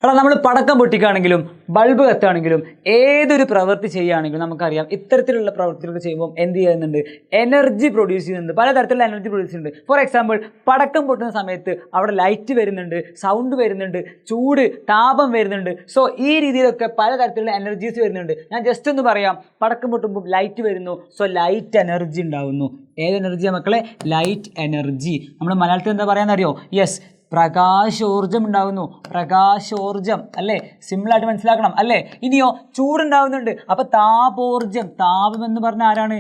എടാ നമ്മൾ പടക്കം പൊട്ടിക്കുകയാണെങ്കിലും ബൾബ് കത്തുകയാണെങ്കിലും ഏതൊരു പ്രവൃത്തി ചെയ്യുകയാണെങ്കിലും നമുക്കറിയാം ഇത്തരത്തിലുള്ള പ്രവൃത്തികൾ ചെയ്യുമ്പോൾ എന്ത് ചെയ്യുന്നുണ്ട്, എനർജി പ്രൊഡ്യൂസ് ചെയ്യുന്നുണ്ട്, പലതരത്തിലുള്ള എനർജി പ്രൊഡ്യൂസ് ചെയ്യുന്നുണ്ട്. ഫോർ എക്സാമ്പിൾ പടക്കം പൊട്ടുന്ന സമയത്ത് അവിടെ ലൈറ്റ് വരുന്നുണ്ട്, സൗണ്ട് വരുന്നുണ്ട്, ചൂട് താപം വരുന്നുണ്ട്. സോ ഈ രീതിയിലൊക്കെ പലതരത്തിലുള്ള എനർജീസ് വരുന്നുണ്ട്. ഞാൻ ജസ്റ്റ് ഒന്ന് പറയാം, പടക്കം പൊട്ടുമ്പോൾ ലൈറ്റ് വരുന്നു, സോ ലൈറ്റ് എനർജി ഉണ്ടാകുന്നു. ഏത് എനർജിയാണ് മക്കളെ? Light energy. നമ്മൾ മലയാളത്തിൽ എന്താ പറയാന്നറിയോ? യെസ്, പ്രകാശോർജം ഉണ്ടാകുന്നു. പ്രകാശോർജം അല്ലേ? സിമ്പിളായിട്ട് മനസ്സിലാക്കണം അല്ലേ? ഇനിയോ ചൂടുണ്ടാകുന്നുണ്ട്, അപ്പോൾ താപോർജം. താപം എന്ന് പറഞ്ഞാൽ ആരാണ്?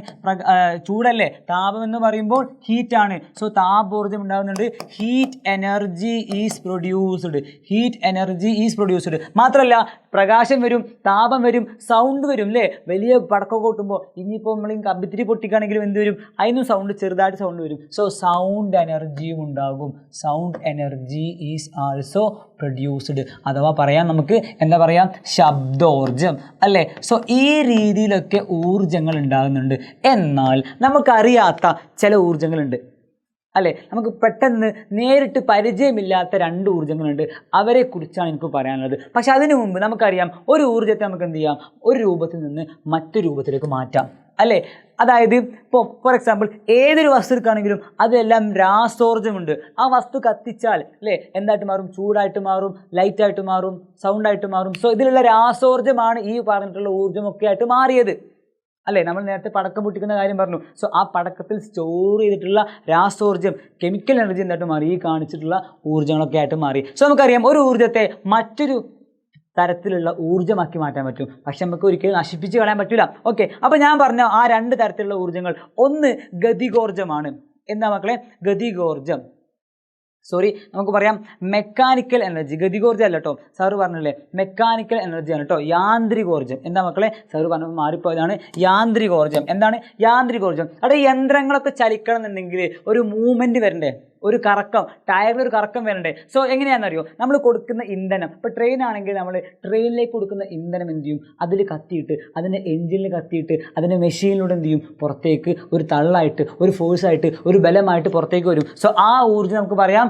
ചൂടല്ലേ? താപം എന്ന് പറയുമ്പോൾ ഹീറ്റാണ്. സോ താപോർജം ഉണ്ടാകുന്നുണ്ട്. Heat energy is produced. Heat energy is produced. മാത്രമല്ല പ്രകാശം വരും, താപം വരും, സൗണ്ട് വരും അല്ലേ? വലിയ പടക്കം കൊട്ടുമ്പോൾ ഇനിയിപ്പോൾ നമ്മൾ കമ്പിത്തിരി പൊട്ടിക്കുകയാണെങ്കിലും എന്ത് വരും? അതിനും സൗണ്ട്, ചെറുതായിട്ട് സൗണ്ട് വരും. സോ സൗണ്ട് എനർജിയും ഉണ്ടാകും. Sound energy is also produced. അഥവാ പറയാം നമുക്ക് എന്താ പറയാം? ശബ്ദോർജം അല്ലേ? സോ ഈ രീതിയിലൊക്കെ ഊർജങ്ങൾ ഉണ്ടാകുന്നുണ്ട്. എന്നാൽ നമുക്കറിയാത്ത ചില ഊർജങ്ങളുണ്ട് അല്ലേ? നമുക്ക് പെട്ടെന്ന് നേരിട്ട് പരിചയമില്ലാത്ത രണ്ട് ഊർജ്ജങ്ങളുണ്ട്. അവരെക്കുറിച്ചാണ് എനിക്ക് പറയാനുള്ളത്. പക്ഷെ അതിനു മുമ്പ് നമുക്കറിയാം, ഒരു ഊർജ്ജത്തെ നമുക്ക് എന്ത് ചെയ്യാം? ഒരു രൂപത്തിൽ നിന്ന് മറ്റൊരു രൂപത്തിലേക്ക് മാറ്റാം അല്ലേ? അതായത് ഇപ്പോൾ ഫോർ എക്സാമ്പിൾ ഏതൊരു വസ്തു എടുക്കുകയാണെങ്കിലും അതെല്ലാം രാസോർജ്ജമുണ്ട്. ആ വസ്തു കത്തിച്ചാൽ അല്ലേ എന്തായിട്ട് മാറും? ചൂടായിട്ട് മാറും, ലൈറ്റായിട്ട് മാറും, സൗണ്ടായിട്ട് മാറും. സോ ഇതിലുള്ള രാസോർജ്ജമാണ് ഈ പറഞ്ഞിട്ടുള്ള ഊർജ്ജമൊക്കെ ആയിട്ട് മാറിയത് അല്ലേ? നമ്മൾ നേരത്തെ പടക്കം പൊട്ടിക്കുന്ന കാര്യം പറഞ്ഞു. സോ ആ പടക്കത്തിൽ സ്റ്റോർ ചെയ്തിട്ടുള്ള രാസോർജ്ജം, കെമിക്കൽ എനർജി എന്തായിട്ട് മാറി? ഈ കാണിച്ചിട്ടുള്ള ഊർജ്ജങ്ങളൊക്കെ ആയിട്ട് മാറി. സോ നമുക്കറിയാം, ഒരു ഊർജ്ജത്തെ മറ്റൊരു തരത്തിലുള്ള ഊർജ്ജമാക്കി മാറ്റാൻ പറ്റും. പക്ഷെ നമുക്ക് ഒരിക്കലും നശിപ്പിച്ച് കളയാൻ പറ്റില്ല. ഓക്കെ, അപ്പോൾ ഞാൻ പറഞ്ഞ ആ രണ്ട് തരത്തിലുള്ള ഊർജ്ജങ്ങൾ, ഒന്ന് ഗതികോർജ്ജമാണ്. എന്താ മക്കളെ? ഗതികോർജ്ജം. നമുക്ക് പറയാം മെക്കാനിക്കൽ എനർജി. ഗതികോർജ്ജം അല്ല കേട്ടോ, സാറ് പറഞ്ഞല്ലേ, മെക്കാനിക്കൽ എനർജിയാണ് കേട്ടോ. യാന്ത്രികോർജ്ജം. എന്താ മക്കളെ? സാറ് പറഞ്ഞപ്പോൾ മാറിപ്പോയതാണ്. യാന്ത്രികോർജ്ജം. എന്താണ് യാന്ത്രികോർജ്ജം? അവിടെ യന്ത്രങ്ങളൊക്കെ ചലിക്കണം എന്നുണ്ടെങ്കിൽ ഒരു മൂവ്മെൻറ്റ് വരണ്ടേ? ഒരു കറക്കം, ടയറിലൊരു കറക്കം വരണ്ടേ? സോ എങ്ങനെയാണെന്നറിയോ? നമ്മൾ കൊടുക്കുന്ന ഇന്ധനം, ഇപ്പോൾ ട്രെയിൻ ആണെങ്കിൽ നമ്മൾ ട്രെയിനിലേക്ക് കൊടുക്കുന്ന ഇന്ധനം എന്ത് ചെയ്യും? അതിൽ കത്തിയിട്ട്, അതിൻ്റെ എൻജിനിൽ കത്തിയിട്ട്, അതിൻ്റെ മെഷീനിലൂടെ എന്ത് ചെയ്യും? പുറത്തേക്ക് ഒരു തള്ളായിട്ട്, ഒരു ഫോഴ്സായിട്ട്, ഒരു ബലമായിട്ട് പുറത്തേക്ക് വരും. സോ ആ ഊർജ്ജം നമുക്ക് പറയാം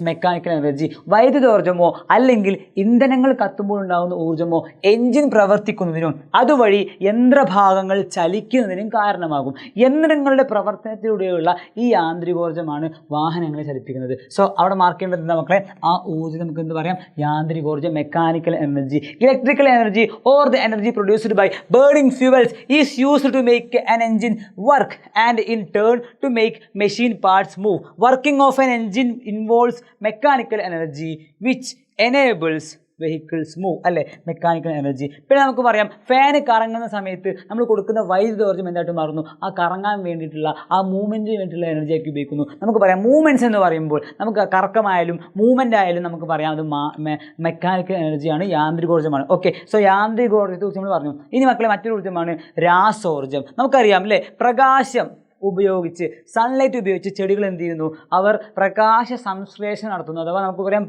മെക്കാനിക്കൽ എനർജി. വൈദ്യുതോർജ്ജമോ അല്ലെങ്കിൽ ഇന്ധനങ്ങൾ കത്തുമ്പോൾ ഉണ്ടാകുന്ന ഊർജ്ജമോ എൻജിൻ പ്രവർത്തിക്കുന്നതിനും അതുവഴി യന്ത്രഭാഗങ്ങൾ ചലിക്കുന്നതിനും കാരണമാകും. യന്ത്രങ്ങളുടെ പ്രവർത്തനത്തിലൂടെയുള്ള ഈ യാന്ത്രികോർജ്ജമാണ് വാഹനങ്ങൾ ചലിപ്പിക്കുന്നത്. സോ അവിടെ മാർക്ക് ചെയ്യേണ്ടത് എന്താ മക്കളെ? ആ ഊർജ്ജം നമുക്ക് എന്ത് പറയാം? യാന്ത്രികോർജ്ജം, mechanical energy. Electrical energy or the energy produced by burning fuels is used to make an engine work and in turn to make machine parts move. Working of an engine involves mechanical energy which enables vehicles move അല്ലേ? Mechanical energy. പിന്നെ നമുക്ക് പറയാം, fan കറങ്ങുന്ന സമയത്ത് നമ്മൾ കൊടുക്കുന്ന വൈദ്യുതോർജ്ജം എന്തായിട്ട് മാറുന്നു? ആ കറങ്ങാൻ വേണ്ടിയിട്ടുള്ള, ആ മൂവ്മെൻറ്റിന് വേണ്ടിയിട്ടുള്ള എനർജി ആക്കി ഉപയോഗിക്കുന്നു. നമുക്ക് പറയാം മൂവ്മെൻറ്റ്സ് എന്ന് പറയുമ്പോൾ നമുക്ക് കറക്കമായാലും മൂവ്മെൻ്റ് ആയാലും നമുക്ക് പറയാം അത് മെക്കാനിക്കൽ എനർജിയാണ്, യാന്ത്രികോർജ്ജമാണ്. ഓക്കെ, സോ യാന്ത്രികോർജ്ജത്തെ കുറിച്ച് നമ്മൾ പറഞ്ഞു. ഇനി മക്കളെ മറ്റൊരു ഊർജ്ജമാണ് രാസോർജ്ജം. നമുക്കറിയാം അല്ലേ, പ്രകാശം ഉപയോഗിച്ച്, സൺലൈറ്റ് ഉപയോഗിച്ച് ചെടികൾ എന്ത് ചെയ്യുന്നു? അവർ പ്രകാശ സംശ്ലേഷണം നടത്തുന്നു. അഥവാ നമുക്ക് പറയാം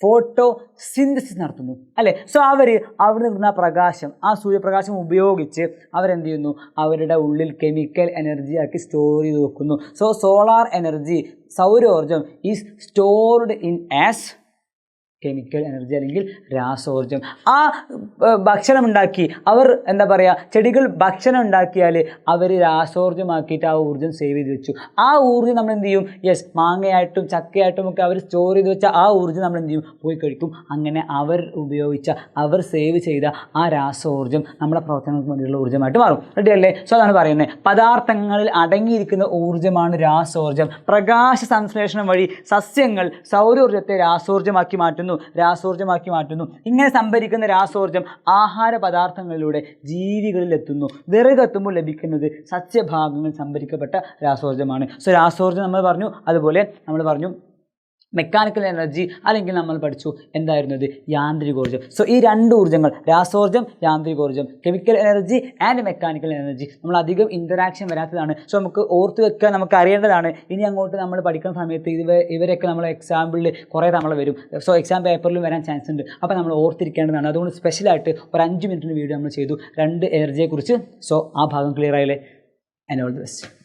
ഫോട്ടോ സിന്തസിസ് നടത്തുന്നു അല്ലേ? സോ അവർ അവിടെ നിൽക്കുന്ന പ്രകാശം, ആ സൂര്യപ്രകാശം ഉപയോഗിച്ച് അവരെന്ത് ചെയ്യുന്നു? അവരുടെ ഉള്ളിൽ കെമിക്കൽ എനർജി ആക്കി സ്റ്റോർ ചെയ്ത് വെക്കുന്നു. സോ സോളാർ എനർജി, സൗരോർജ്ജം is stored in as chemical energy അല്ലെങ്കിൽ രാസോർജ്ജം. ആ ഭക്ഷണം ഉണ്ടാക്കി അവർ എന്താ പറയുക, ചെടികൾ ഭക്ഷണം ഉണ്ടാക്കിയാൽ അവർ രാസോർജ്ജമാക്കിയിട്ട് ആ ഊർജ്ജം സേവ് ചെയ്ത് വെച്ചു. ആ ഊർജ്ജം നമ്മൾ എന്ത് ചെയ്യും? യെസ്, മാങ്ങയായിട്ടും ചക്കയായിട്ടും ഒക്കെ അവർ സ്റ്റോർ ചെയ്ത് വെച്ച ആ ഊർജ്ജം നമ്മൾ എന്ത് ചെയ്യും? പോയി കഴിക്കും. അങ്ങനെ അവർ ഉപയോഗിച്ച, അവർ സേവ് ചെയ്ത ആ രാസോർജ്ജം നമ്മുടെ പ്രവർത്തനങ്ങൾക്ക് വേണ്ടിയുള്ള ഊർജ്ജമായിട്ട് മാറും. റെഡി അല്ലേ? സോ അതാണ് പറയുന്നത്, പദാർത്ഥങ്ങളിൽ അടങ്ങിയിരിക്കുന്ന ഊർജ്ജമാണ് രാസോർജ്ജം. പ്രകാശ സംശ്ലേഷണം വഴി സസ്യങ്ങൾ സൗരോർജ്ജത്തെ രാസോർജ്ജമാക്കി മാറ്റുന്നു. ഇങ്ങനെ സംഭരിക്കുന്ന രാസോർജ്ജം ആഹാര പദാർത്ഥങ്ങളിലൂടെ ജീവികളിൽ എത്തുന്നു. വിറകെത്തുമ്പോൾ ലഭിക്കുന്നത് സസ്യഭാഗങ്ങൾ സംഭരിക്കപ്പെട്ട രാസോർജ്ജമാണ്. സോ രാസോർജ്ജം നമ്മൾ പറഞ്ഞു. അതുപോലെ നമ്മൾ പറഞ്ഞു മെക്കാനിക്കൽ എനർജി, അല്ലെങ്കിൽ നമ്മൾ പഠിച്ചു എന്തായിരുന്നത്? യാന്ത്രികോർജ്ജം. സോ ഈ രണ്ട് ഊർജ്ജങ്ങൾ, രാസോർജ്ജം, യാന്ത്രികോർജ്ജം, chemical energy and mechanical energy, നമ്മൾ അധികം ഇൻ്ററാക്ഷൻ വരാത്തതാണ്. സോ നമുക്ക് ഓർത്ത് വെക്കാൻ, നമുക്ക് അറിയേണ്ടതാണ്. ഇനി അങ്ങോട്ട് നമ്മൾ പഠിക്കുന്ന സമയത്ത് ഇവരൊക്കെ നമ്മൾ എക്സാമ്പിളിൽ കുറേ തവണ വരും. സോ എക്സാം പേപ്പറിലും വരാൻ ചാൻസ് ഉണ്ട്. അപ്പോൾ നമ്മൾ ഓർത്തിരിക്കേണ്ടതാണ്. അതുകൊണ്ട് സ്പെഷ്യലായിട്ട് ഒരു 5 മിനിറ്റിന് വീഡിയോ നമ്മൾ ചെയ്തു രണ്ട് എനർജിയെക്കുറിച്ച്. സോ ആ ഭാഗം ക്ലിയർ ആയില്ലേ? And all the best.